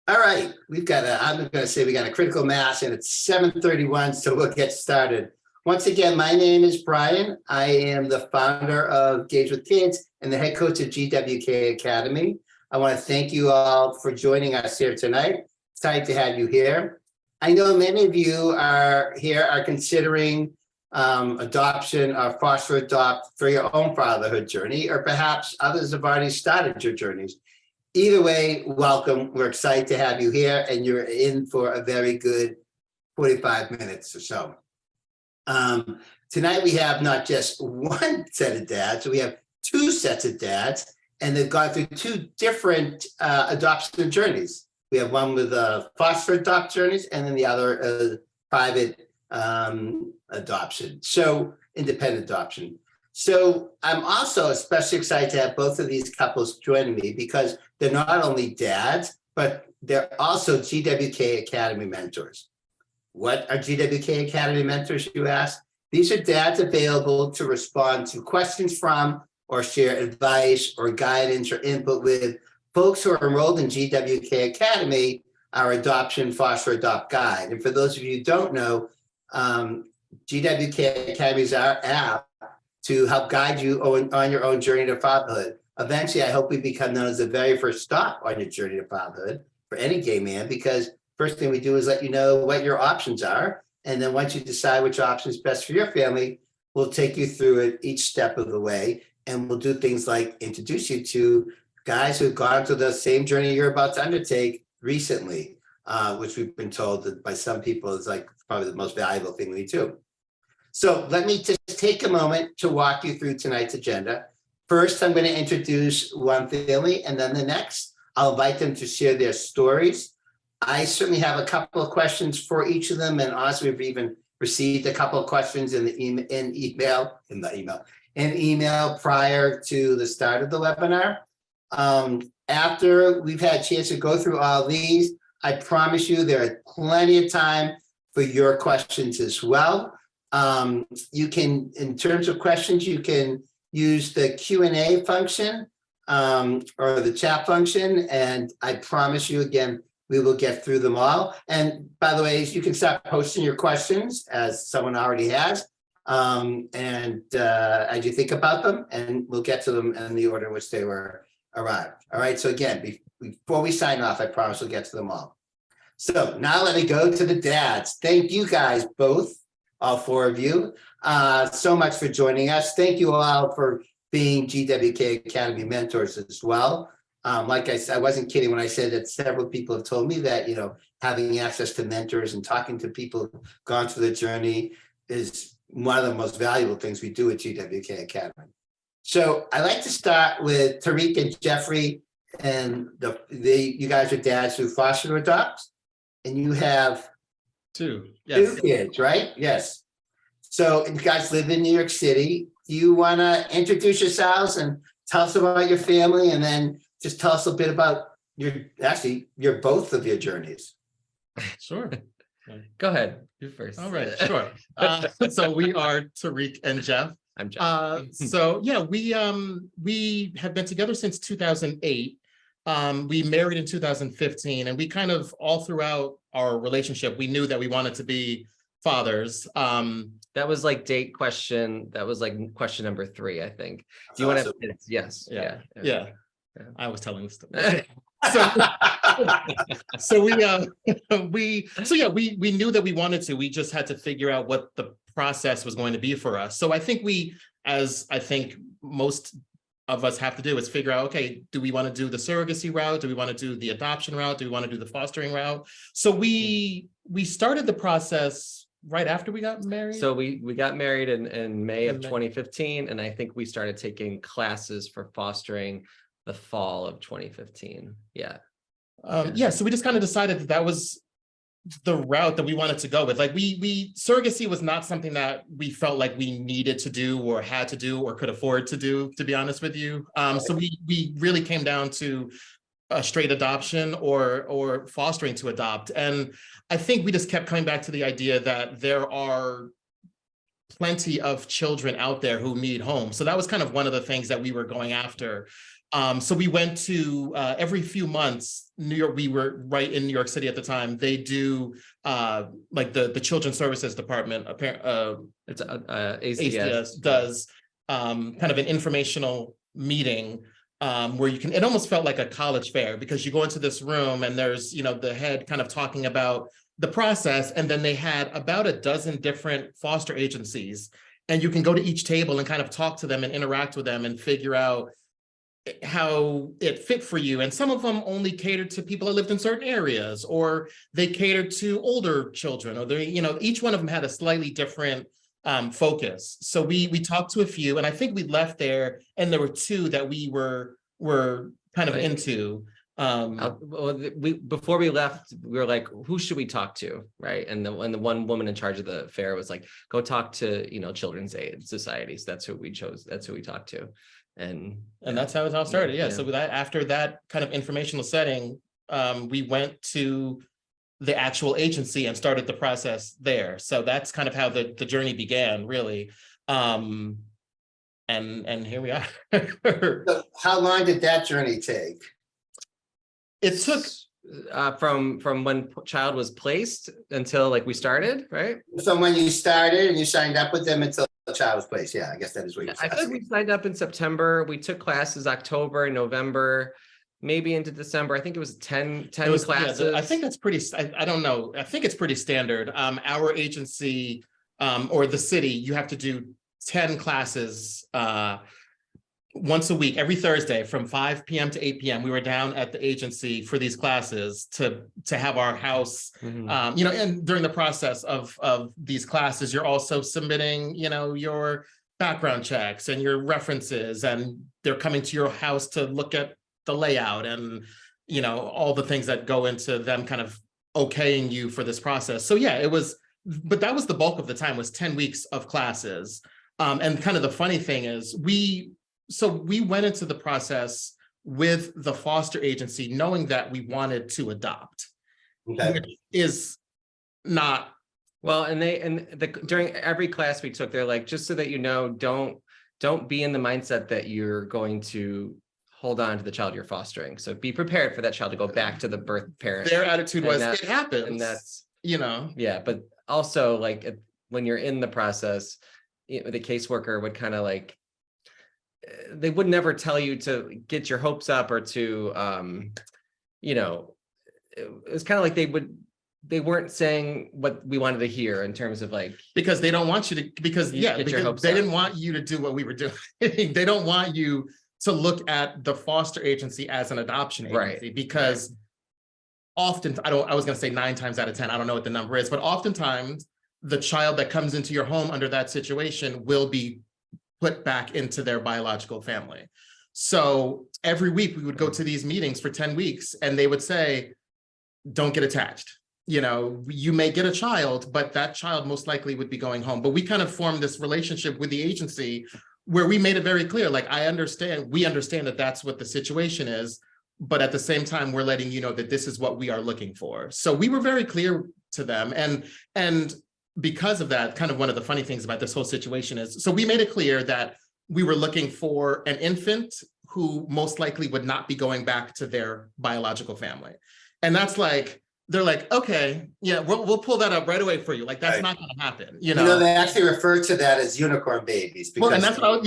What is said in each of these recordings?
All right, I'm going to say we got a critical mass and it's 7:31, so we'll get started. Once again, my name is Brian. I am the founder of Engage with Kids and the head coach of GWK Academy. I want to thank you all for joining us here tonight. Excited to have you here. I know many of you are considering adoption or foster adopt for your own fatherhood journey, or perhaps others have already started your journeys. Either way, welcome. We're excited to have you here, and you're in for a very good 45 minutes or so. Tonight, we have not just one set of dads, we have two sets of dads, and they've gone through two different adoption journeys. We have one with foster adopt journeys, and then the other private adoption, so independent adoption. So I'm also especially excited to have both of these couples joining me because they're not only dads, but they're also GWK Academy mentors. What are GWK Academy mentors, you ask? These are dads available to respond to questions from or share advice or guidance or input with folks who are enrolled in GWK Academy, our adoption foster adopt guide. And for those of you who don't know, GWK Academy is our app to help guide you on your own journey to fatherhood. Eventually, I hope we become known as the very first stop on your journey to fatherhood for any gay man, because first thing we do is let you know what your options are. And then once you decide which option is best for your family, we'll take you through it each step of the way. And we'll do things like introduce you to guys who've gone through the same journey you're about to undertake recently, which we've been told that by some people is like probably the most valuable thing we do. So let me just take a moment to walk you through tonight's agenda. First, I'm going to introduce one family, and then the next, I'll invite them to share their stories. I certainly have a couple of questions for each of them, and also we've even received a couple of questions in email prior to the start of the webinar. After we've had a chance to go through all these, I promise you there is plenty of time for your questions as well. You can, in terms of questions, you can use the Q&A function or the chat function, and I promise you again, we will get through them all. And by the way, you can start posting your questions as someone already has, as you think about them, and we'll get to them in the order in which they were arrived. All right, so again, before we sign off, I promise we'll get to them all. So now let me go to the dads. Thank you guys both, all four of you, so much for joining us. Thank you all for being GWK Academy mentors as well. Like I said, I wasn't kidding when I said that several people have told me that, having access to mentors and talking to people who've gone through the journey is one of the most valuable things we do at GWK Academy. So I like to start with Tarik and Jeffrey, and you guys are dads who foster or adopt, and you have two kids, right? Yes. So you guys live in New York City. Do you want to introduce yourselves and tell us about your family, and then just tell us a bit about your both of your journeys? Sure. Go ahead. You first. All right. Sure. So we are Tarik and Jeff. I'm Jeff. So yeah, we have been together since 2008. We married in 2015, and we kind of all throughout our relationship, we knew that we wanted to be fathers. That was like date question. That was like question number 3, I think. Do you want to? Yes. Yeah. I was telling the story. So we knew that we wanted to. We just had to figure out what the process was going to be for us. So I think as I think most of us have to do, is figure out, okay, do we want to do the surrogacy route? Do we want to do the adoption route? Do we want to do the fostering route? So we started the process right after we got married. So we got married in May of 2015, and I think we started taking classes for fostering the fall of 2015. Yeah. So we just kind of decided that was the route that we wanted to go with. Like surrogacy was not something that we felt like we needed to do or had to do or could afford to do, to be honest with you. So we really came down to a straight adoption or fostering to adopt. And I think we just kept coming back to the idea that there are plenty of children out there who need homes. So that was kind of one of the things that we were going after. So we went to every few months, New York, we were right in New York City at the time. They do like the Children's Services Department, It's ACS does kind of an informational meeting where you can, it almost felt like a college fair because you go into this room and there's, you know, the head kind of talking about the process. And then they had about a dozen different foster agencies and you can go to each table and kind of talk to them and interact with them and figure out how it fit for you. And some of them only catered to people that lived in certain areas, or they catered to older children, or they, you know, each one of them had a slightly different focus. So we talked to a few, and I think we left there, and there were two that we were kind of into. Before we left, we were like, who should we talk to, right? And the one woman in charge of the fair was like, go talk to, you know, children's aid societies. That's who we chose. That's who we talked to. And that's how it all started. Yeah. Yeah. So with that, after that kind of informational setting, we went to the actual agency and started the process there. So that's kind of how the journey began, really. And here we are. So how long did that journey take? It took from when child was placed until like we started, right? So when you started and you signed up with them until the child was placed, yeah, I guess that is what you're I think we signed up in September. We took classes October, November, maybe into December. I think it was 10 classes. Yeah, I think that's pretty, I don't know. I think it's pretty standard. Our agency or the city, you have to do 10 classes once a week, every Thursday from 5 p.m. to 8 p.m. We were down at the agency for these classes to have our house, you know, and during the process of these classes, you're also submitting, you know, your background checks and your references, and they're coming to your house to look at the layout and, you know, all the things that go into them kind of okaying you for this process. So yeah, it was, but that was the bulk of the time, was 10 weeks of classes. And kind of the funny thing is we went into the process with the foster agency knowing that we wanted to adopt, which is not well. And during every class we took, they're like, just so that you know, don't be in the mindset that you're going to hold on to the child you're fostering. So be prepared for that child to go back to the birth parent. Their attitude was, it happens, and that's, you know, yeah. But also, like, when you're in the process, the caseworker would kind of like, they would never tell you to get your hopes up or to, you know, it was kind of like they weren't saying what we wanted to hear in terms of like, because they don't want you to, because they didn't want you to do what we were doing. They don't want you to look at the foster agency as an adoption agency, right? Because often, I was going to say 9 times out of 10, I don't know what the number is, but oftentimes the child that comes into your home under that situation will be put back into their biological family. So every week we would go to these meetings for 10 weeks and they would say, don't get attached. You know, you may get a child, but that child most likely would be going home. But we kind of formed this relationship with the agency where we made it very clear, like, we understand that that's what the situation is, but at the same time, we're letting you know that this is what we are looking for. So we were very clear to them. And because of that, kind of one of the funny things about this whole situation is, so we made it clear that we were looking for an infant who most likely would not be going back to their biological family. And that's like, they're like, okay, yeah, we'll pull that up right away for you. Like, that's not going to happen. You know, they actually refer to that as unicorn babies. Well, and that's what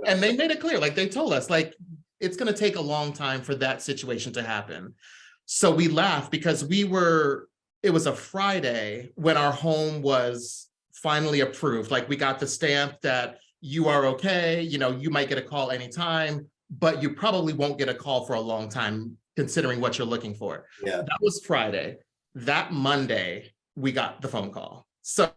and they made it clear, like they told us, like, it's going to take a long time for that situation to happen. So we laughed because it was a Friday when our home was finally approved. Like, we got the stamp that you are okay, you know, you might get a call anytime, but you probably won't get a call for a long time considering what you're looking for. Yeah. That was Friday. That Monday, we got the phone call. So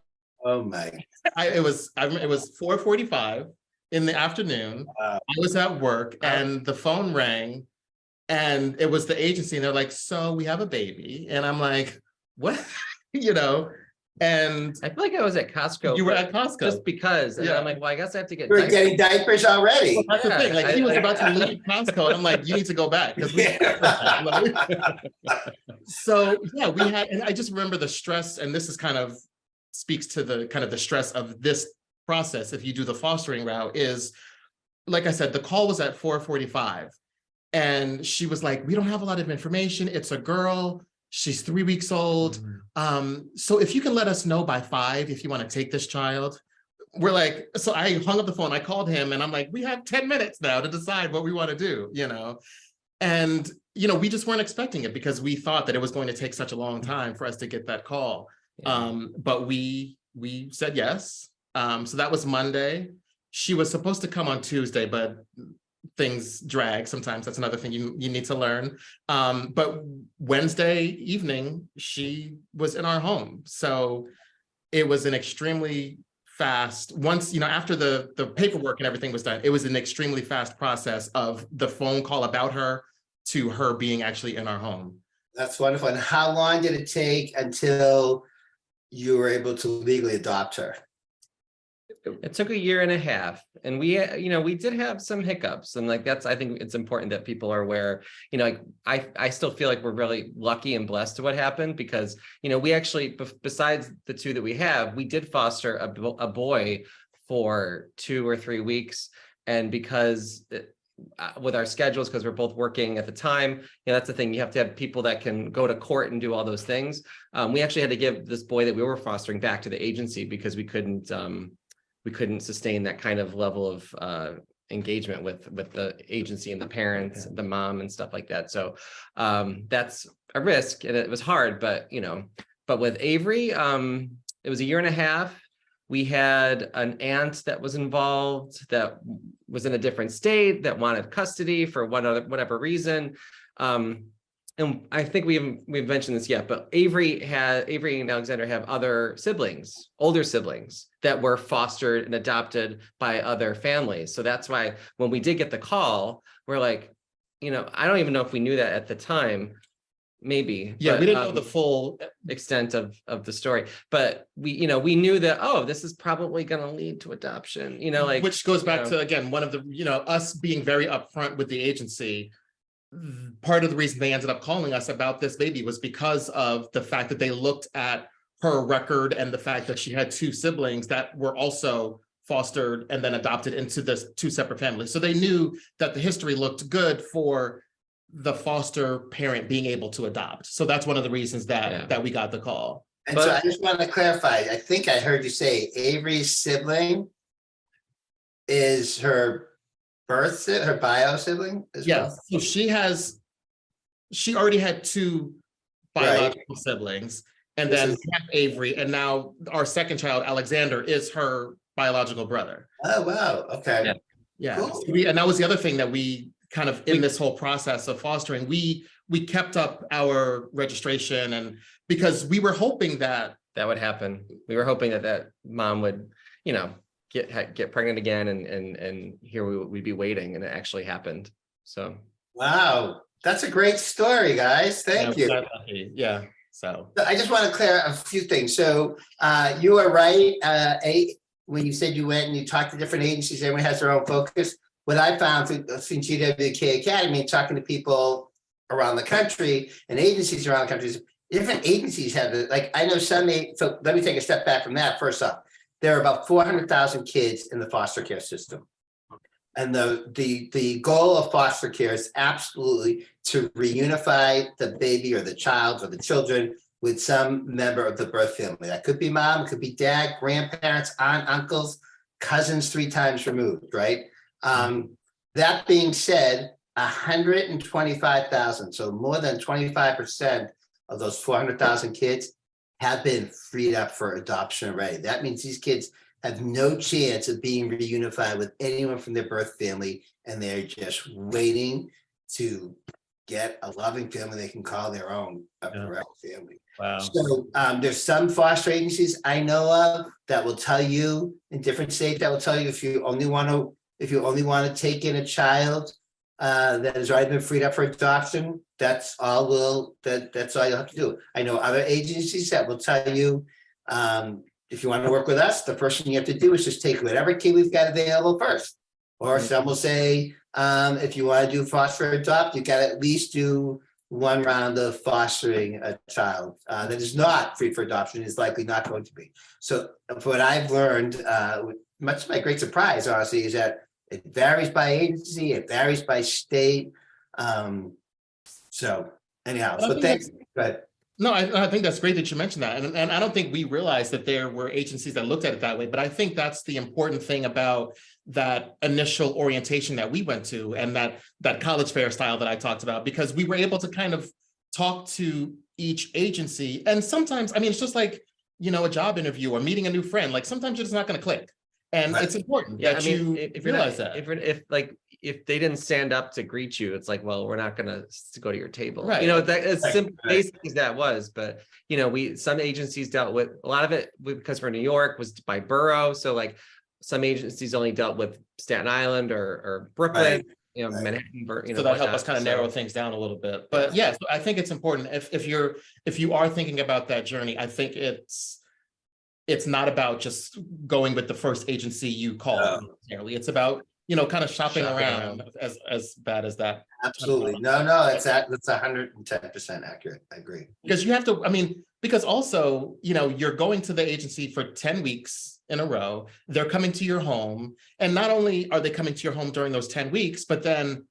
oh my, it was 4:45 in the afternoon. I was at work and the phone rang and it was the agency and they're like, so we have a baby. And I'm like, what? You know, and I feel like I was at Costco. You were at Costco. Just because. And I'm like, well, I guess I have to get You're getting diapers already. Well, that's the thing. Like, he was about to leave Costco. And I'm like, you need to go back. So yeah, we had, and I just remember the stress, and this is kind of speaks to the kind of the stress of this process. If you do the fostering route, is like I said, the call was at 4:45. And she was like, we don't have a lot of information. It's a girl. She's 3 weeks old. So if you can let us know by 5 if you want to take this child. We're like, so I hung up the phone. I called him and I'm like, we have 10 minutes now to decide what we want to do, you know? And, you know, we just weren't expecting it because we thought that it was going to take such a long time for us to get that call. But we said yes. So that was Monday. She was supposed to come on Tuesday, but things drag sometimes. That's another thing you need to learn. But Wednesday evening, she was in our home. So it was an extremely fast, once, you know, after the paperwork and everything was done, it was an extremely fast process of the phone call about her to her being actually in our home. That's wonderful. And how long did it take until you were able to legally adopt her? It took 1.5 years, and we, you know, we did have some hiccups, and like I think it's important that people are aware. You know, like I still feel like we're really lucky and blessed to what happened because, you know, we actually, besides the 2 that we have, we did foster a boy for 2 or 3 weeks, and because with our schedules, because we're both working at the time, you know, that's the thing. You have to have people that can go to court and do all those things. We actually had to give this boy that we were fostering back to the agency because we couldn't sustain that kind of level of engagement with the agency and the parents, the mom and stuff like that. So that's a risk, and it was hard, but, you know, but with Avery, it was 1.5 years. We had an aunt that was involved that was in a different state that wanted custody for whatever reason. And I think we've mentioned this yet, but Avery and Alexander have other siblings, older siblings that were fostered and adopted by other families. So that's why when we did get the call, we're like, you know, I don't even know if we knew that at the time, maybe. Yeah, but, we didn't know the full extent of the story, but we knew that, oh, this is probably going to lead to adoption, you know, like, which goes back to, again, one of the, you know, us being very upfront with the agency. Part of the reason they ended up calling us about this baby was because of the fact that they looked at her record and the fact that she had 2 siblings that were also fostered and then adopted into this 2 separate families. So they knew that the history looked good for the foster parent being able to adopt. So that's one of the reasons that we got the call. And so I just want to clarify, I think I heard you say Avery's sibling is her her bio sibling as well? So she already had 2 biological siblings, and then we have Avery, and now our second child, Alexander, is her biological brother. Oh, wow. Okay. Yeah. Cool. So and that was the other thing that we kind of, in this whole process of fostering, we kept up our registration, and because we were hoping that would happen. We were hoping that mom would, you know, get pregnant again, and here we'd be waiting, and it actually happened. So wow, that's a great story, guys. Thank you. Yeah. So I just want to clear a few things. So you are right. When you said you went and you talked to different agencies, everyone has their own focus. What I found through GWK Academy, talking to people around the country and agencies around the country, different agencies have it. Like I know some. So let me take a step back from that. First off, there are about 400,000 kids in the foster care system. And the goal of foster care is absolutely to reunify the baby or the child or the children with some member of the birth family. That could be mom, it could be dad, grandparents, aunt, uncles, cousins 3 times removed, right? That being said, 125,000, so more than 25% of those 400,000 kids have been freed up for adoption already. That means these kids have no chance of being reunified with anyone from their birth family, and they're just waiting to get a loving family they can call their own, a direct family. wow. So there's some foster agencies I know of that will tell you in different states that will tell you if you only want to take in a child that has already been freed up for adoption, that's all you'll have to do. I know other agencies that will tell you if you want to work with us, the first thing you have to do is just take whatever kid we've got available first. Or some will say, if you want to do foster or adopt, you got to at least do 1 round of fostering a child that is not free for adoption, is likely not going to be. So what I've learned, much to my great surprise, honestly, is that It varies by agency, it varies by state. So anyhow, I so think thanks, but No, I think that's great that you mentioned that. And I don't think we realized that there were agencies that looked at it that way. But I think that's the important thing about that initial orientation that we went to, and that college fair style that I talked about, because we were able to kind of talk to each agency. And sometimes, I mean, it's just like, a job interview or meeting a new friend. Like sometimes you're just not going to click. And Right. it's important Yeah, that I mean, you if you're realize not, that. if they didn't stand up to greet you, it's like, well, we're not gonna go to your table. Right. That as Right, simple, right. basic as that was, but some agencies dealt with a lot of it because we're in New York was by borough. So like some agencies only dealt with Staten Island or Brooklyn, Right. Manhattan, So that helped us whatnot. kind of narrow things down a little bit. But yeah, so I think it's important if you are thinking about that journey, I think it's not about just going with the first agency you call necessarily. It's about, kind of shopping around as bad as that. Absolutely. No, that's 110% accurate. I agree. Because you have to, I mean, because also, you're going to the agency for 10 weeks in a row, they're coming to your home. And not only are they coming to your home during those 10 weeks, but then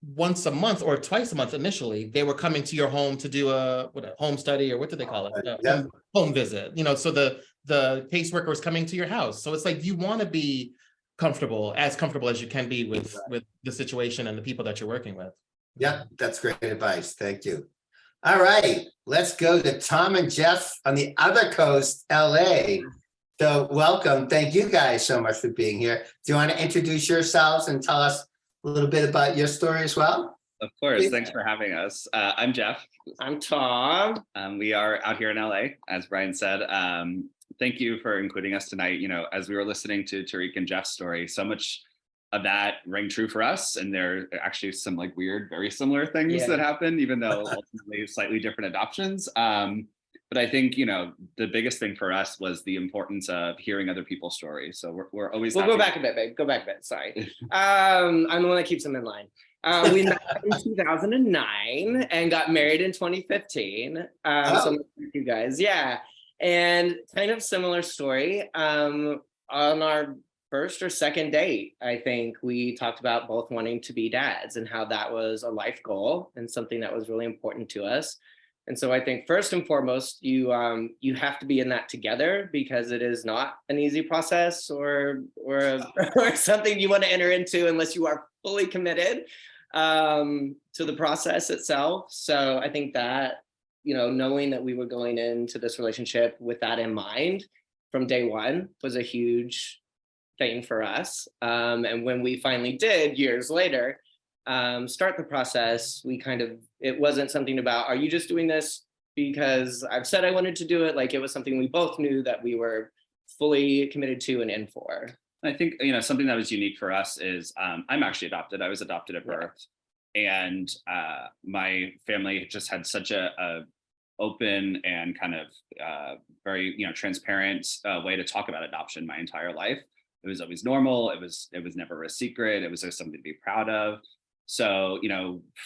once a month or twice a month initially, they were coming to your home to do a home study, or what do they call it? Yeah. Home visit, so the caseworker is coming to your house. So it's like, you want to be as comfortable as you can be with the situation and the people that you're working with. Yeah, that's great advice. Thank you. All right, let's go to Thom and Jeff on the other coast, LA. So welcome. Thank you guys so much for being here. Do you want to introduce yourselves and tell us a little bit about your story as well? Of course. Please. Thanks for having us. I'm Jeff. I'm Thom. We are out here in LA, as Brian said. Thank you for including us tonight. As we were listening to Tarik and Jeff's story, so much of that rang true for us. And there are actually some like weird, very similar things that happen, even though ultimately slightly different adoptions. But I think, the biggest thing for us was the importance of hearing other people's stories. So we're always We'll go back a bit, babe. Go back a bit. Sorry. I'm the one that keeps them in line. We met in 2009 and got married in 2015. So you guys, yeah. And kind of similar story. On our first or second date, I think we talked about both wanting to be dads and how that was a life goal and something that was really important to us. And so I think first and foremost, you have to be in that together, because it is not an easy process or something you want to enter into unless you are fully committed to the process itself. So I think that, knowing that we were going into this relationship with that in mind from day one was a huge thing for us. And when we finally did years later, start the process, it wasn't something about, are you just doing this because I've said I wanted to do it? Like, it was something we both knew that we were fully committed to and in for. I think, something that was unique for us is I'm actually adopted. I was adopted at birth. And my family just had such a open and kind of very, transparent way to talk about adoption my entire life. It was always normal. It was never a secret. It was just something to be proud of. So,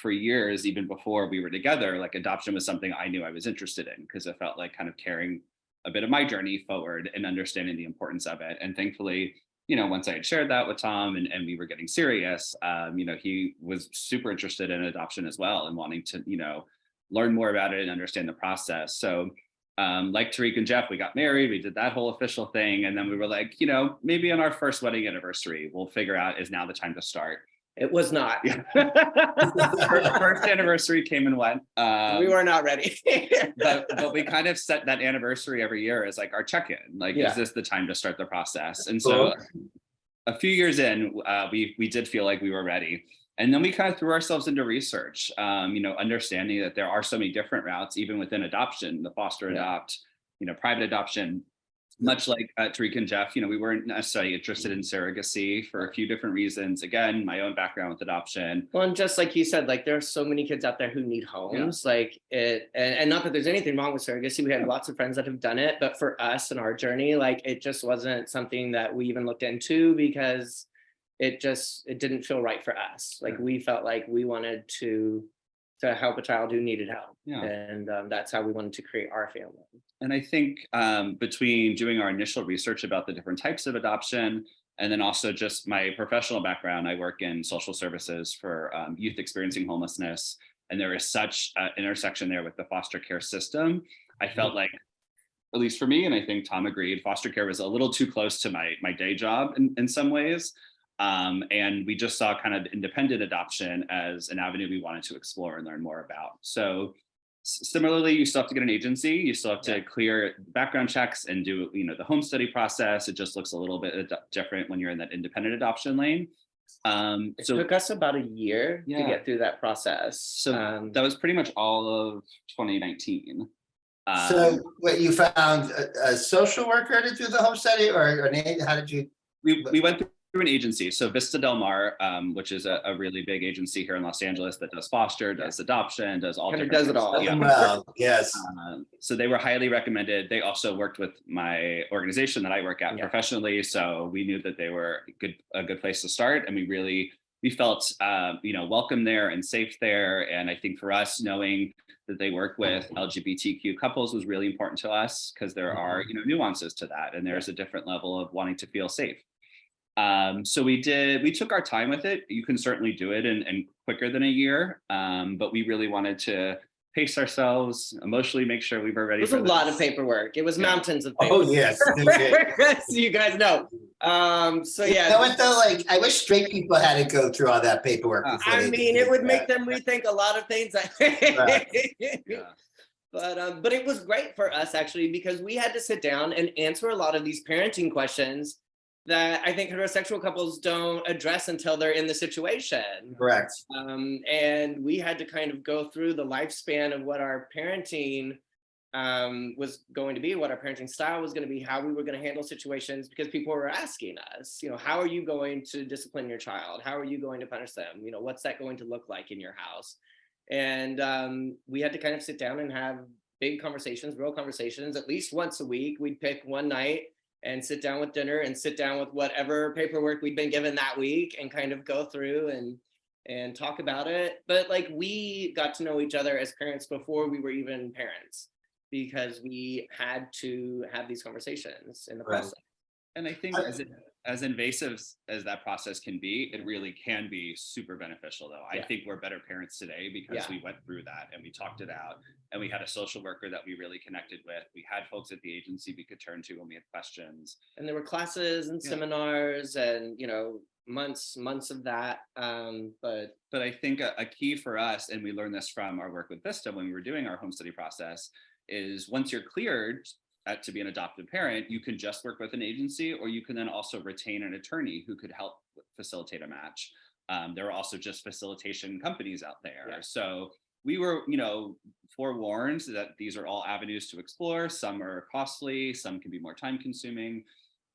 for years, even before we were together, like adoption was something I knew I was interested in, because it felt like kind of carrying a bit of my journey forward and understanding the importance of it. And thankfully, once I had shared that with Thom and we were getting serious, he was super interested in adoption as well and wanting to, learn more about it and understand the process. So like Tarik and Jeff, we got married, we did that whole official thing. And then we were like, maybe on our first wedding anniversary, we'll figure out, is now the time to start? It was not. First anniversary came and went. We were not ready. but we kind of set that anniversary every year as like our check-in. Like, is this the time to start the process? And so a few years in, we did feel like we were ready. And then we kind of threw ourselves into research, understanding that there are so many different routes, even within adoption, the foster adopt, private adoption. Much like Tarik and Jeff, we weren't necessarily interested in surrogacy for a few different reasons. Again, my own background with adoption. Well, and just like you said, like there are so many kids out there who need homes, and not that there's anything wrong with surrogacy. We had lots of friends that have done it, but for us and our journey, like it just wasn't something that we even looked into, because it didn't feel right for us. Like we felt like we wanted to help a child who needed help. And that's how we wanted to create our family. And I think between doing our initial research about the different types of adoption, And then also just my professional background, I work in social services for youth experiencing homelessness. And there is such an intersection there with the foster care system. I felt like, at least for me, and I think Thom agreed, foster care was a little too close to my day job in some ways. And we just saw kind of independent adoption as an avenue we wanted to explore and learn more about. So similarly, you still have to get an agency, you still have to clear background checks and do, the home study process. It just looks a little bit different when you're in that independent adoption lane. It took us about a year to get through that process. So that was pretty much all of 2019. So what, you found a social worker to do the home study, or how did you? We went through an agency, so Vista Del Mar, which is a really big agency here in Los Angeles that does foster, does adoption, does all different does it all. Yeah. Well, yes. So they were highly recommended. They also worked with my organization that I work at professionally, so we knew that they were a good place to start, and we felt welcome there and safe there. And I think for us, knowing that they work with LGBTQ couples was really important to us, because there are nuances to that, and there's a different level of wanting to feel safe. So we took our time with it. You can certainly do it in quicker than a year, but we really wanted to pace ourselves, emotionally make sure we were ready. It was a lot of paperwork. It was mountains of paperwork. Oh yes. So you guys know. So yeah. You know what though? Like, I wish straight people had to go through all that paperwork. I mean, it would make them rethink a lot of things. But it was great for us actually, because we had to sit down and answer a lot of these parenting questions that I think heterosexual couples don't address until they're in the situation. Correct. And we had to kind of go through the lifespan of what our parenting was going to be, what our parenting style was going to be, how we were going to handle situations, because people were asking us, how are you going to discipline your child? How are you going to punish them? What's that going to look like in your house? And we had to kind of sit down and have big conversations, real conversations, at least once a week. We'd pick one night and sit down with dinner and sit down with whatever paperwork we'd been given that week and kind of go through and talk about it. But like, we got to know each other as parents before we were even parents, because we had to have these conversations in the process. And I think as invasive as that process can be, it really can be super beneficial though. I think we're better parents today because we went through that and we talked it out, and we had a social worker that we really connected with. We had folks at the agency we could turn to when we had questions. And there were classes and seminars and, months of that. But I think a key for us, and we learned this from our work with Vista when we were doing our home study process, is once you're cleared to be an adoptive parent, you can just work with an agency, or you can then also retain an attorney who could help facilitate a match. There are also just facilitation companies out there. Yeah. So we were, forewarned that these are all avenues to explore. Some are costly, some can be more time consuming.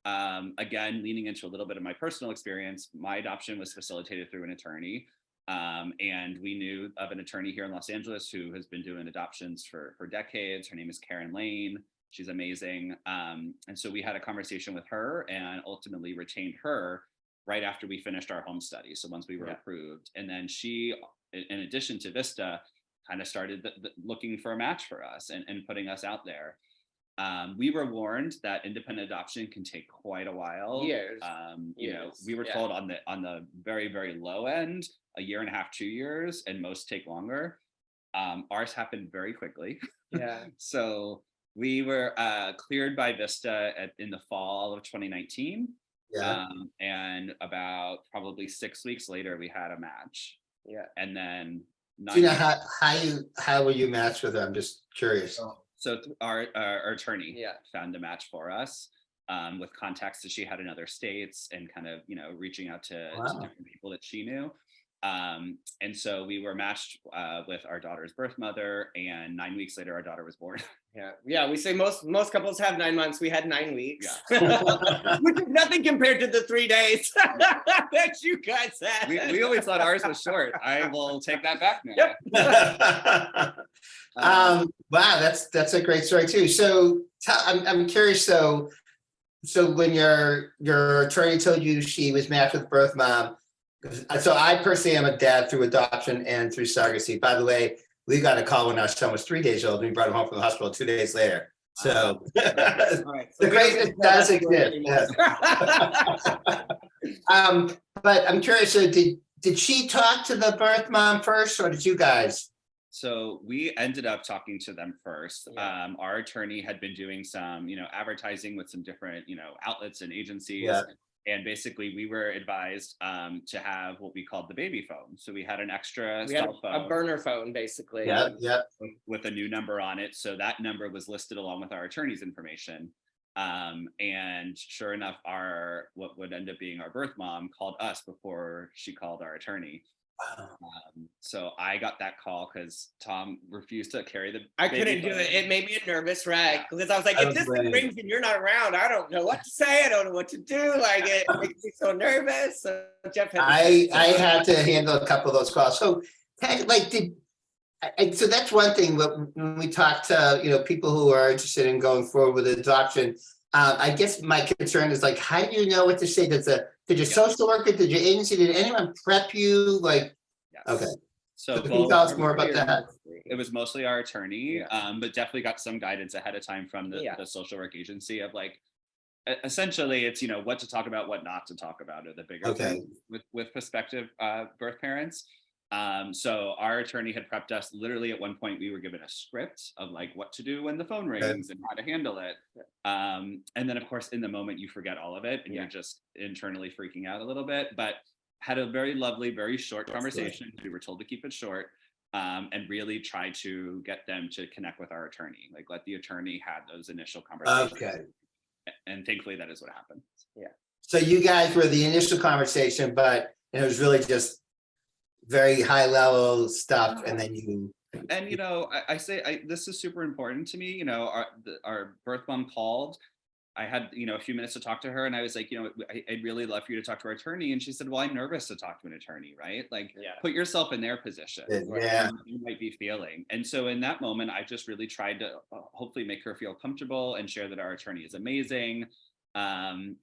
Again, leaning into a little bit of my personal experience, my adoption was facilitated through an attorney. And we knew of an attorney here in Los Angeles who has been doing adoptions for decades. Her name is Karen Lane. She's amazing. And so we had a conversation with her and ultimately retained her right after we finished our home study. So once we were approved, and then she, in addition to Vista, kind of started looking for a match for us and putting us out there. We were warned that independent adoption can take quite a while. Years. We were told on the very, very low end, 1.5 years, 2 years, and most take longer. Ours happened very quickly. Yeah. So we were cleared by Vista in the fall of 2019. Yeah. And about probably 6 weeks later, we had a match. Yeah. And then Do you know how will you match with them? I'm just curious. So our attorney found a match for us with contacts that she had in other states, and kind of, reaching out to different people that she knew. And so we were matched with our daughter's birth mother, and 9 weeks later, our daughter was born. Yeah. We say most couples have 9 months. We had 9 weeks, which is nothing compared to the 3 days that you guys had. We always thought ours was short. I will take that back now. Yep. Wow, that's a great story too. So I'm curious. So when your attorney told you she was matched with birth mom, so I personally am a dad through adoption and through surrogacy. By the way, we got a call when our son was 3 days old, and we brought him home from the hospital 2 days later. So All right. So the craziness does exist. Yes. But I'm curious, so did she talk to the birth mom first, or did you guys? So we ended up talking to them first. Yeah. Our attorney had been doing some, advertising with some different, outlets and agencies. Yeah. And basically we were advised to have what we called the baby phone. So we had an extra We had cell phone a burner phone, basically. Yeah, yeah. with a new number on it. So that number was listed along with our attorney's information. And sure enough, what would end up being our birth mom called us before she called our attorney. So I got that call because Thom refused to carry the I baby couldn't do phone. it. It made me a nervous wreck because I was like, I if don't this blame thing you. rings and you're not around, I don't know what to say. I don't know what to do. Like it makes me so nervous. So Jeff had I had to handle a couple of those calls. So like so that's one thing when we talk to people who are interested in going forward with adoption. I guess my concern is like, how do you know what to say? Did your social worker, did your agency, did anyone prep you? Like, Yes. okay. So Can you tell us more about that? it was mostly our attorney, but definitely got some guidance ahead of time from the social work agency of like, essentially it's, what to talk about, what not to talk about are the bigger things with prospective birth parents. So our attorney had prepped us. Literally at one point we were given a script of like what to do when the phone rings and how to handle it. And then of course in the moment you forget all of it and you're just internally freaking out a little bit, but had a very lovely, very short conversation. We were told to keep it short and really try to get them to connect with our attorney, like let the attorney have those initial conversations. Okay. And thankfully that is what happened. Yeah. So you guys were the initial conversation, but it was really just very high level stuff, and then you. And I say this is super important to me. Our birth mom called. I had a few minutes to talk to her, and I was like, I'd really love for you to talk to our attorney. And she said, well, I'm nervous to talk to an attorney, right? Like, put yourself in their position. Yeah. You might be feeling. And so in that moment, I just really tried to hopefully make her feel comfortable and share that our attorney is amazing. And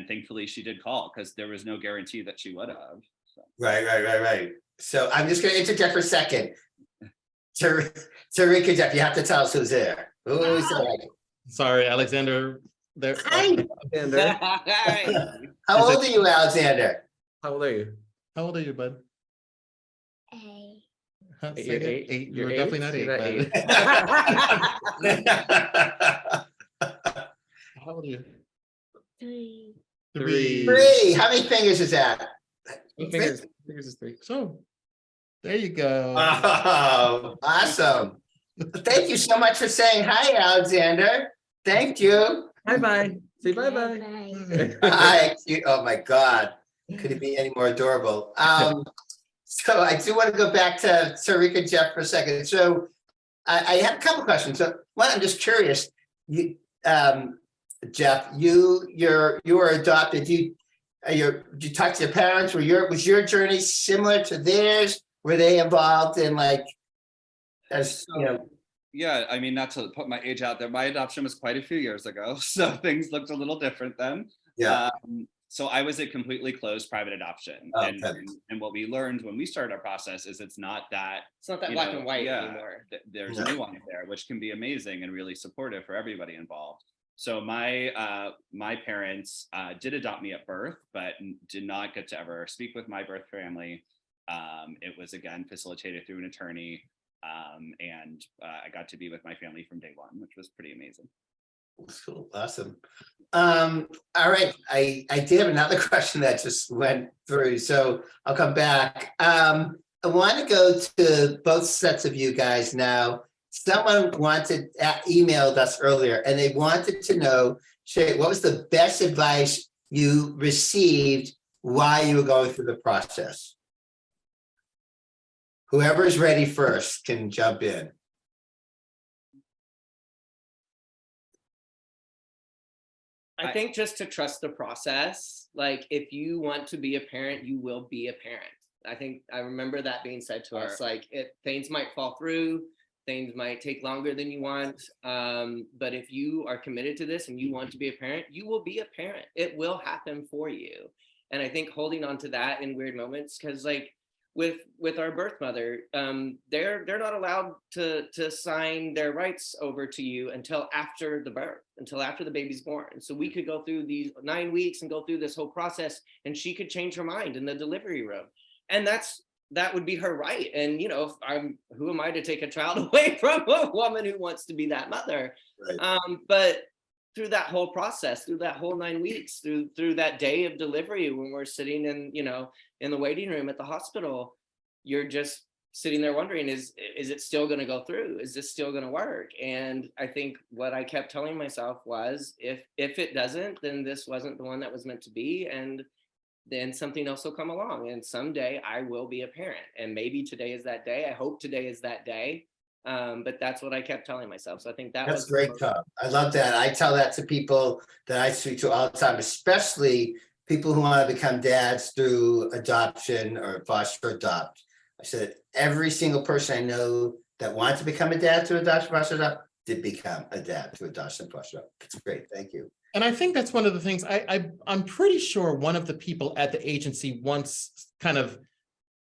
thankfully, she did call because there was no guarantee that she would have. So. Right. So I'm just going to interject for a second. Tarik, Jeff, you have to tell us who's there. Who's there? Sorry, Alexander. There. Alexander, How old are you, Alexander? how old are you? How old are you, bud? A. Huh, say You're again? eight? Eight. You're You're definitely not eight? eight. You're bud. How old are you? 3. Three. Three. How many fingers is that? Fingers is 3. So, there you go. Oh, awesome. Thank you so much for saying hi, Alexander. Thank you. Bye. Say bye. Hi. Oh my God. Could it be any more adorable? So I do want to go back to Tarik and Jeff for a second. So I have a couple questions. So one, I'm just curious. You, Jeff, you were adopted. Did you talk to your parents? Was your journey similar to theirs? Were they involved in Yeah, I mean, not to put my age out there, my adoption was quite a few years ago, so things looked a little different then. Yeah. So I was a completely closed private adoption, and what we learned when we started our process is it's not that black and white anymore. There's nuance there, which can be amazing and really supportive for everybody involved. So my parents did adopt me at birth, but did not get to ever speak with my birth family. It was again facilitated through an attorney. And I got to be with my family from day one, which was pretty amazing. Cool. Awesome. All right. I did have another question that just went through, so I'll come back. I want to go to both sets of you guys now. Someone emailed us earlier, and they wanted to know, Shay, what was the best advice you received while you were going through the process? Whoever's ready first can jump in. I think just to trust the process. Like if you want to be a parent, you will be a parent. I think I remember that being said to us, like things might fall through, things might take longer than you want. But if you are committed to this and you want to be a parent, you will be a parent. It will happen for you. And I think holding on to that in weird moments, because like with our birth mother, they're not allowed to sign their rights over to you until after the birth, until after the baby's born. So we could go through these 9 weeks and go through this whole process, and she could change her mind in the delivery room, and that would be her right. And if who am I to take a child away from a woman who wants to be that mother? Right. But through that whole process, through that whole 9 weeks, through that day of delivery, when we're sitting in the waiting room at the hospital, you're just sitting there wondering, is it still going to go through? Is this still going to work? And I think what I kept telling myself was, if it doesn't, then this wasn't the one that was meant to be, and then something else will come along, and someday I will be a parent, and maybe today is that day. I hope today is that day. But that's what I kept telling myself. So I think That's great, Thom. I love that. I tell that to people that I speak to all the time, especially people who want to become dads through adoption or foster adopt. I said every single person I know that wanted to become a dad through adoption, foster adopt, did become a dad through adoption, foster adopt. That's great. Thank you. And I think that's one of the things I'm pretty sure one of the people at the agency once kind of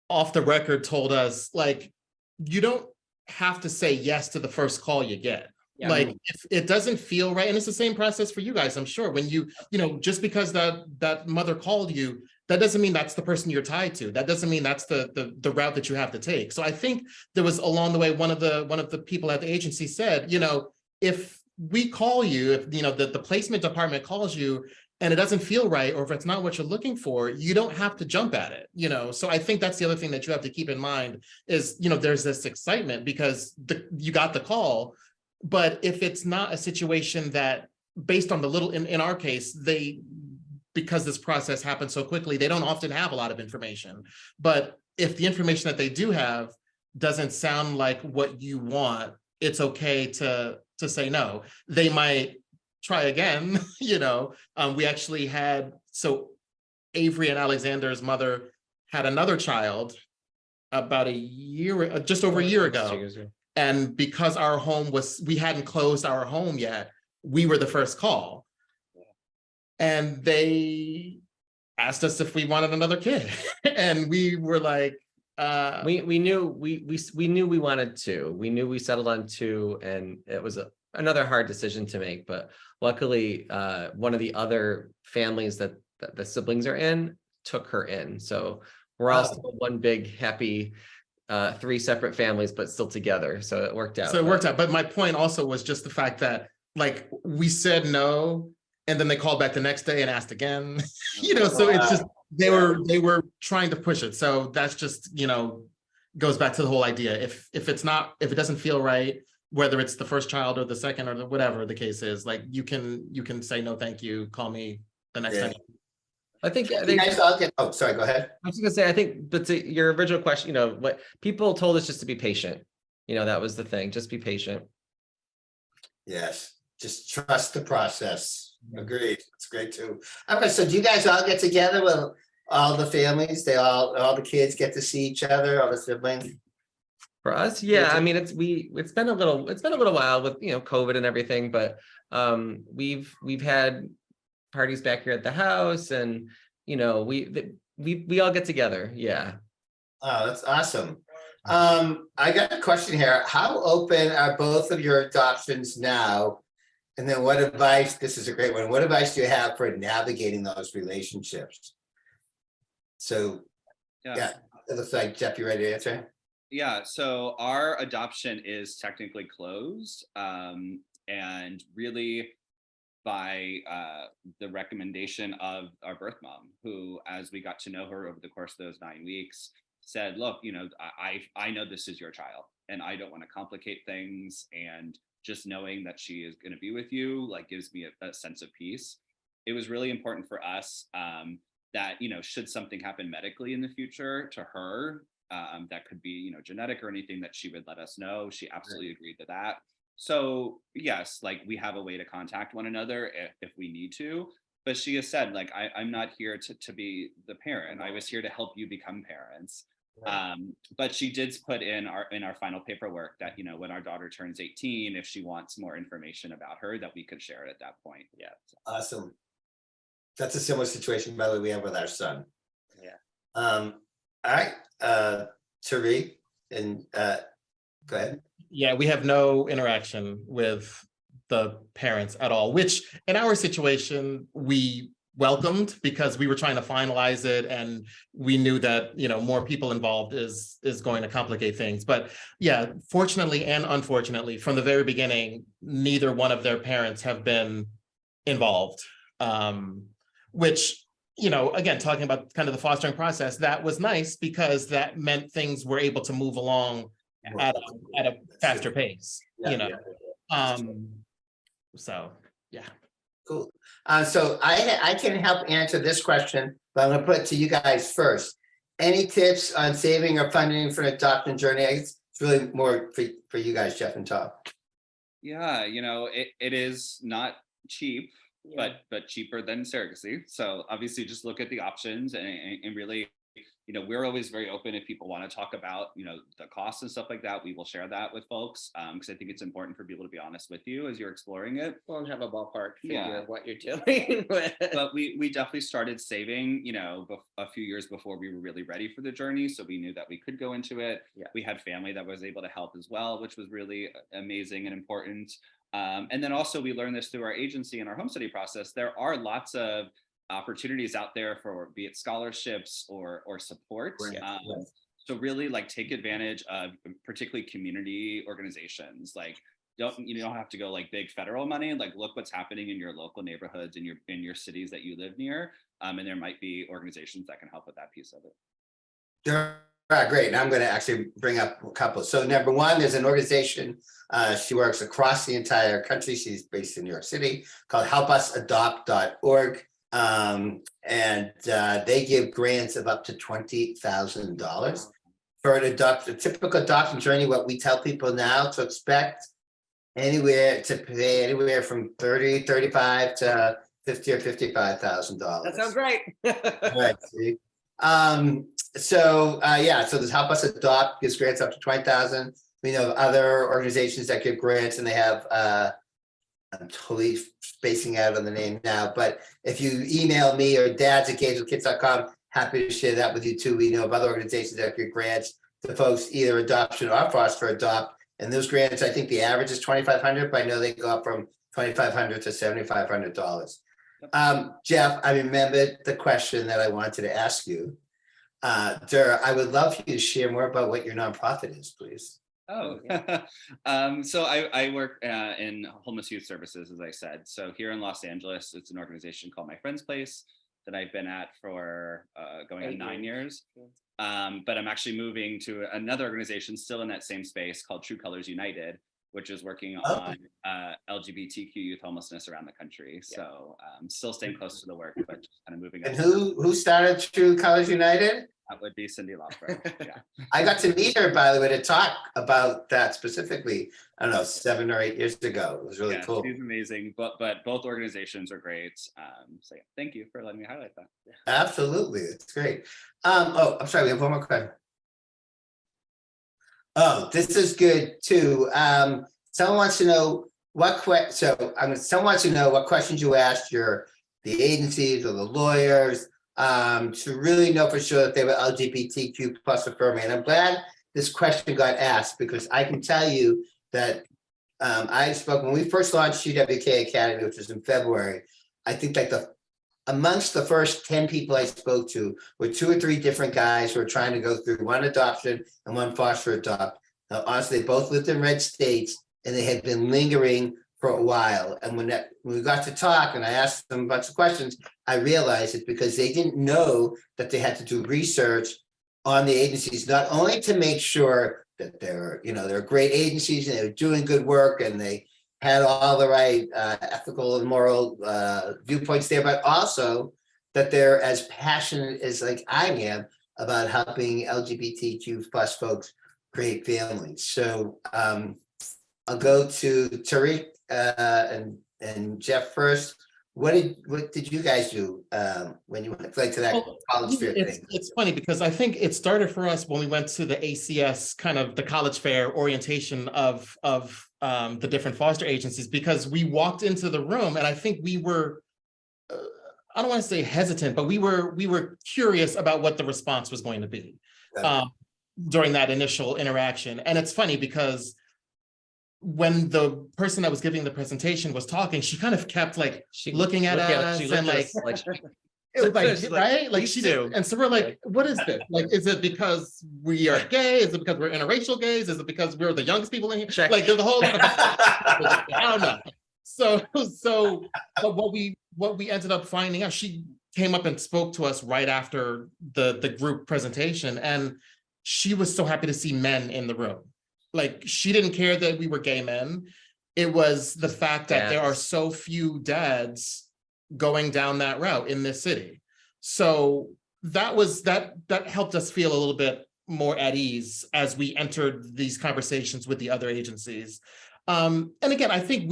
off the record told us, like, you don't have to say yes to the first call you get. Yeah. Like, if it doesn't feel right, and it's the same process for you guys, I'm sure, when just because that mother called you, that doesn't mean that's the person you're tied to. That doesn't mean that's the route that you have to take. So I think there was, along the way, one of the people at the agency said, if we call you, if the placement department calls you and it doesn't feel right, or if it's not what you're looking for, you don't have to jump at it. So I think that's the other thing that you have to keep in mind is, there's this excitement because you got the call, but if it's not a situation that, based on the little, in our case, because this process happens so quickly, they don't often have a lot of information. But if the information that they do have doesn't sound like what you want, it's okay to say no. They might try again. We actually had, so Avery and Alexander's mother had another child about just over a year ago. And because we hadn't closed our home yet, we were the first call. And they asked us if we wanted another kid. And we were like, we knew we wanted two. We knew we settled on two, and it was another hard decision to make. But luckily, one of the other families that the siblings are in took her in. So we're all still one big happy 3 separate families, but still together. So it worked out. But my point also was just the fact that, like, we said no, and then they called back the next day and asked again. So it's just they were trying to push it. So that's just goes back to the whole idea. If it doesn't feel right, whether it's the first child or the second or whatever the case is, like, you can say no, thank you, call me the next time. I think oh, sorry, go ahead. I was gonna say, I think, but to your original question, what people told us, just to be patient. That was the thing, just be patient. Yes, just trust the process. Agreed. It's great too. Okay, so do you guys all get together with all the families? All the kids get to see each other, all the siblings? For us, yeah. I mean, it's been a little while with COVID and everything, but we've had parties back here at the house, and we all get together. Yeah. Oh, that's awesome. I got a question here. How open are both of your adoptions now? And then what advice, this is a great one, what advice do you have for navigating those relationships? So, yeah, it looks like, Jeff, you ready to answer? Yeah, so our adoption is technically closed, and really by the recommendation of our birth mom, who, as we got to know her over the course of those 9 weeks, said, look, I know this is your child, and I don't want to complicate things, and just knowing that she is going to be with you, like, gives me a sense of peace. It was really important for us that, should something happen medically in the future to her, that could be, genetic or anything, that she would let us know. She absolutely agreed to that. So yes, like, we have a way to contact one another if we need to, but she has said, like, I'm not here to be the parent. I was here to help you become parents. But she did put in our final paperwork that, when our daughter turns 18, if she wants more information about her, that we could share it at that point. Yeah. Awesome. That's a similar situation, by the way, we have with our son. Yeah. All right. Tarik, and go ahead. Yeah, we have no interaction with the parents at all, which in our situation, we welcomed because we were trying to finalize it and we knew that, you know, more people involved is going to complicate things. But yeah, fortunately and unfortunately, from the very beginning, neither one of their parents have been involved, which, you know, again, talking about kind of the fostering process, that was nice because that meant things were able to move along at a faster pace, you know. So yeah. Cool. So I can help answer this question, but I'm gonna put it to you guys first. Any tips on saving or funding for an adoption journey? It's really more for you guys, Jeff and Thom. Yeah, you know, it is not cheap, but cheaper than surrogacy. So obviously just look at the options and really, you know, we're always very open if people want to talk about, you know, the costs and stuff like that. We will share that with folks because I think it's important for people to be honest with you as you're exploring it. Well, and have a ballpark figure Yeah. of what you're doing with. But we definitely started saving, you know, a few years before we were really ready for the journey. So we knew that we could go into it. Yeah. We had family that was able to help as well, which was really amazing and important. And then also we learned this through our agency and our home study process. There are lots of opportunities out there for be it scholarships or support. So really like take advantage of particularly community organizations. Like you don't have to go like big federal money. Like look what's happening in your local neighborhoods in your cities that you live near. And there might be organizations that can help with that piece of it. Sure. Great. And I'm going to actually bring up a couple. So number one, there's an organization. She works across the entire country. She's based in New York City, called helpusadopt.org. And they give grants of up to $20,000 for a typical adoption journey. What we tell people now to expect to pay anywhere from $30,000, $35,000 to $50,000 or $55,000. That sounds right. Right. See? So this Help Us Adopt gives grants up to $20,000. We know of other organizations that give grants, and they have I'm totally spacing out on the name now, but if you email me or dads@engagewithkids.com, happy to share that with you too. We know of other organizations that give grants to folks, either adoption or foster adopt. And those grants, I think the average is $2,500, but I know they go up from $2,500 to $7,500. Jeff, I remembered the question that I wanted to ask you. I would love for you to share more about what your nonprofit is, please. Oh, so I work in homeless youth services, as I said. So here in Los Angeles, it's an organization called My Friend's Place that I've been at for going on 9 years. But I'm actually moving to another organization still in that same space called True Colors United, which is working on LGBTQ youth homelessness around the country. So still staying close to the work, but just kind of moving. And who started True Colors United? That would be Cindy Loeffler. Yeah. I got to meet her, by the way, to talk about that specifically, I don't know, 7 or 8 years ago. It was really cool. She's amazing, but both organizations are great. So yeah, thank you for letting me highlight that. Absolutely, it's great. I'm sorry, we have one more question. Oh, this is good too. Someone wants to know someone wants to know what questions you asked the agencies or the lawyers to really know for sure that they were LGBTQ plus affirming. And I'm glad this question got asked, because I can tell you that I spoke when we first launched CWK Academy, which was in February. I think like amongst the first 10 people I spoke to were 2 or 3 different guys who were trying to go through one adoption and one foster adopt. Now, honestly, they both lived in red states and they had been lingering for a while. And when we got to talk and I asked them a bunch of questions, I realized it's because they didn't know that they had to do research on the agencies, not only to make sure that they're great agencies and they're doing good work and they had all the right ethical and moral viewpoints there, but also that they're as passionate as like I am about helping LGBTQ plus folks create families. So I'll go to Tarik and Jeff first. What did you guys do when you went to that college fair thing? It's funny because I think it started for us when we went to the ACS, kind of the college fair orientation of the different foster agencies, because we walked into the room and I think we were, I don't want to say hesitant, but we were curious about what the response was going to be. during that initial interaction. And it's funny because when the person that was giving the presentation was talking, she kind of kept like looking at us and like, it was like, right? Like she did. And so we're like, what is this? Like, is it because we are gay? Is it because we're interracial gays? Is it because we're the youngest people in here? Check. Like there's a whole lot of, I don't know. So but what we ended up finding out, she came up and spoke to us right after the group presentation, and she was so happy to see men in the room. Like she didn't care that we were gay men. It was the fact that there are so few dads going down that route in this city. So that helped us feel a little bit more at ease as we entered these conversations with the other agencies. And again, I think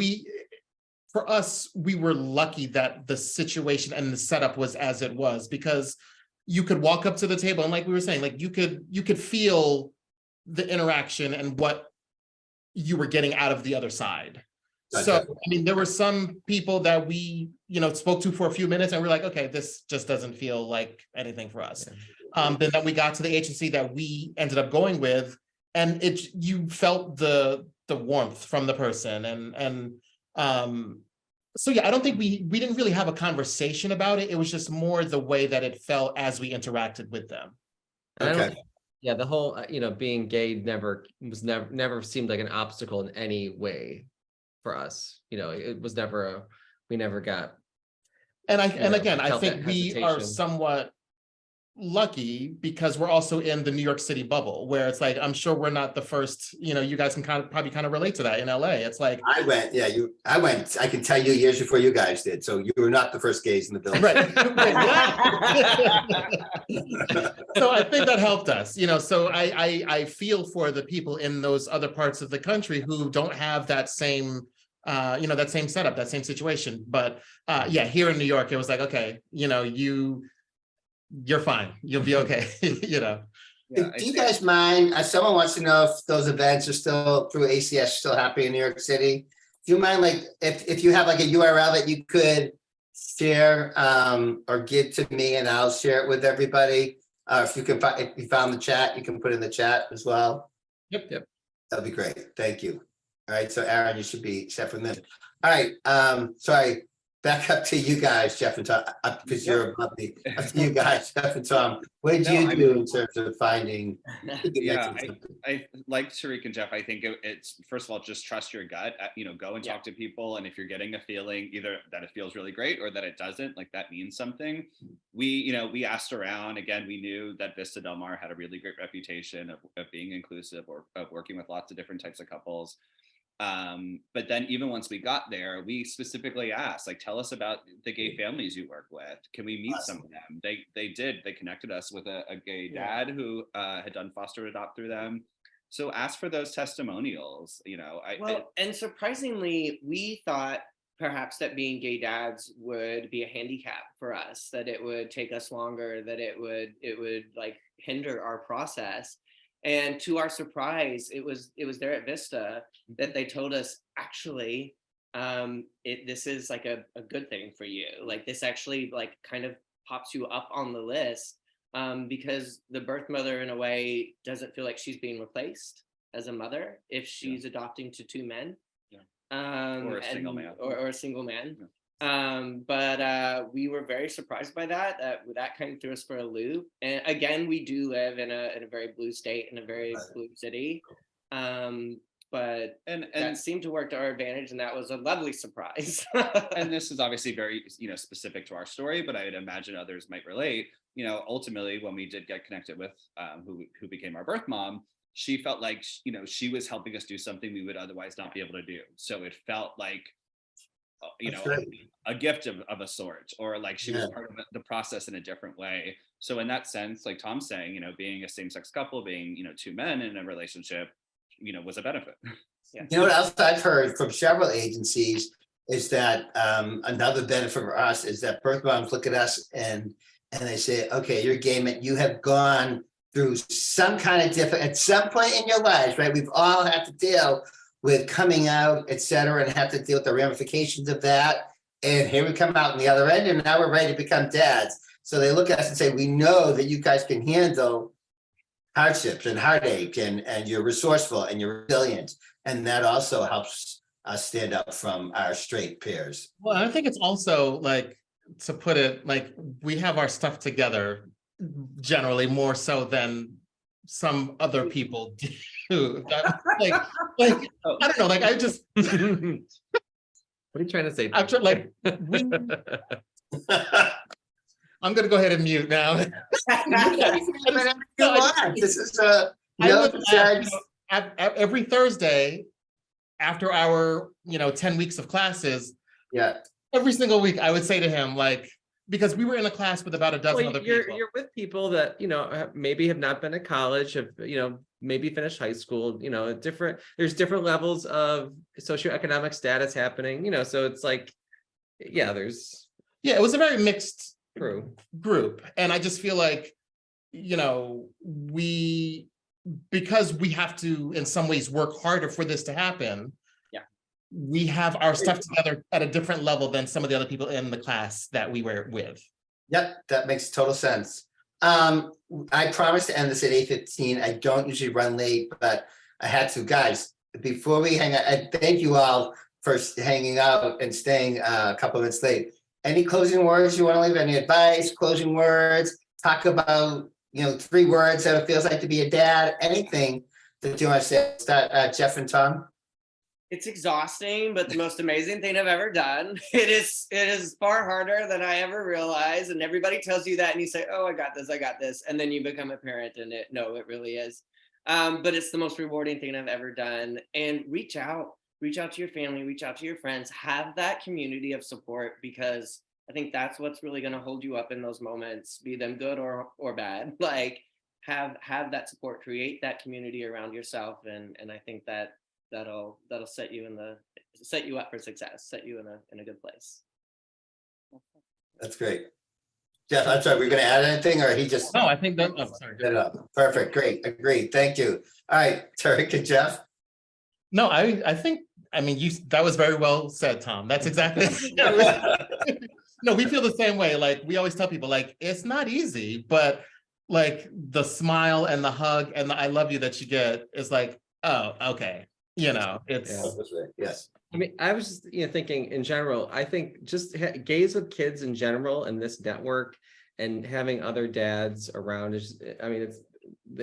for us, we were lucky that the situation and the setup was as it was, because you could walk up to the table and like we were saying, like you could feel the interaction and what you were getting out of the other side. Gotcha. So, I mean, there were some people that we, spoke to for a few minutes and we're like, okay, this just doesn't feel like anything for us. Then we got to the agency that we ended up going with, and you felt the warmth from the person. And so yeah, I don't think we didn't really have a conversation about it. It was just more the way that it felt as we interacted with them. Okay. Yeah, the whole, being gay never seemed like an obstacle in any way for us. It was never we never got. And again, I felt think that we are hesitation. somewhat lucky because we're also in the New York City bubble, where it's like, I'm sure we're not the first, you guys can probably relate to that in LA. It's like, I went, I can tell you years before you guys did. So you were not the first gays in the building. right. So I think that helped us, so I feel for the people in those other parts of the country who don't have that same, that same setup, that same situation. But yeah, here in New York, it was like, okay, you're fine. You'll be okay. Yeah, Do you guys mind? Someone wants to know if those events are still through ACS still happening in New York City. Do you mind, like, if you have like a URL that you could share or give to me, and I'll share it with everybody. If you found the chat, you can put in the chat as well. Yep. That'd be great. Thank you. All right. So Aaron, you should be set from this. All right. Sorry. Back up to you guys, Jeff and Thom, because you're above me. Up to you guys, Jeff and Thom. What did you do in terms of finding? Yeah, I like Tarik and Jeff. I think it's, first of all, just trust your gut. Go and talk to people, and if you're getting a feeling either that it feels really great or that it doesn't, like that means something. We asked around. Again, we knew that Vista Del Mar had a really great reputation of being inclusive, or of working with lots of different types of couples. But then even once we got there, we specifically asked, like, tell us about the gay families you work with. Can we meet some of them? They connected us with a gay dad who had done foster adopt through them. So ask for those testimonials, and surprisingly, we thought perhaps that being gay dads would be a handicap for us, that it would take us longer, that it would like hinder our process. And to our surprise, it was there at Vista that they told us, actually, this is like a good thing for you. Like, this actually like kind of pops you up on the list, because the birth mother in a way doesn't feel like she's being replaced as a mother if she's adopting to two men. Or a single man. Or a single man. Yeah. But we were very surprised by that. That kind of threw us for a loop. And again, we do live in a very blue state, in a very blue city. But that seemed to work to our advantage, and that was a lovely surprise. And this is obviously very, specific to our story, but I would imagine others might relate. Ultimately, when we did get connected with who became our birth mom, she felt like, she was helping us do something we would otherwise not be able to do. So it felt like, a gift of a sort, or like she was part of the process in a different way. So in that sense, like Thom's saying, being a same-sex couple, being, two men in a relationship, was a benefit. Yeah. You know what else I've heard from several agencies is that another benefit for us is that birth moms look at us and they say, okay, you're gay man, you have gone through some kind of different, at some point in your lives, right? We've all had to deal with coming out, et cetera, and have to deal with the ramifications of that. And here we come out on the other end, and now we're ready to become dads. So they look at us and say, we know that you guys can handle hardships and heartache, and you're resourceful and you're resilient. And that also helps us stand up from our straight peers. Well, I think it's also like, to put it like, we have our stuff together generally more so than some other people do. Like, I don't know, like I just, What are you trying to say? I'm trying, like, we, I'm gonna go ahead and mute now. This is Every Thursday, after our 10 weeks of classes, yeah. every single week, I would say to him, like, because we were in a class with about a dozen Well, other you're people. you're with people that maybe have not been to college, have maybe finished high school. There's different levels of socioeconomic status happening. So it's like, yeah, Yeah, it was a very mixed true. group, and I just feel like because we have to in some ways work harder for this to happen. We have our stuff together at a different level than some of the other people in the class that we were with. Yep, that makes total sense. I promised to end this at 8:15. I don't usually run late, but I had to. Guys, before we hang out, I thank you all for hanging out and staying a couple of minutes late. Any closing words you want to leave? Any advice, closing words? Talk about, 3 words that it feels like to be a dad, anything that you want to say. Start, Jeff and Thom. It's exhausting, but the most amazing thing I've ever done. It is far harder than I ever realized. And everybody tells you that and you say, oh, I got this. And then you become a parent and it really is. But it's the most rewarding thing I've ever done. And reach out to your family, reach out to your friends, have that community of support, because I think that's what's really going to hold you up in those moments, be them good or bad. Like have that support, create that community around yourself. And I think that'll set you up for success, set you in a good place. That's great. Jeff, I'm sorry, we're going to add anything, or he just? No, I think that, I'm sorry. Set it up. Perfect, great, agreed, thank you. All right, Tarik and Jeff. No, I think, that was very well said, Thom. That's exactly. No, we feel the same way. Like, we always tell people, like, it's not easy, but like the smile and the hug and the I love you that you get is like, oh, okay. It's Yes. I was just thinking in general. I think just gays with kids in general and this network and having other dads around is. It's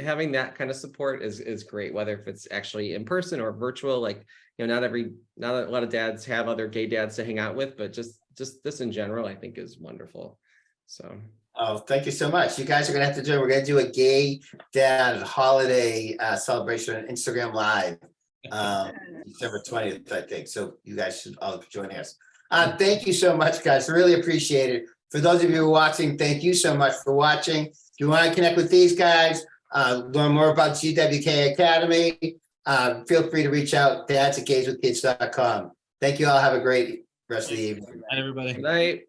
having that kind of support is great. Whether if it's actually in person or virtual, like not a lot of dads have other gay dads to hang out with, but just this in general, I think is wonderful. So. Oh, thank you so much. You guys are gonna have to do. We're gonna do a gay dad holiday celebration on Instagram Live. December 20th, I think. So you guys should all join us. Thank you so much, guys. Really appreciate it. For those of you who are watching, thank you so much for watching. If you want to connect with these guys, learn more about GWK Academy, feel free to reach out, dads@gayswithkids.com. Thank you all. Have a great rest of the evening. everybody. Good night.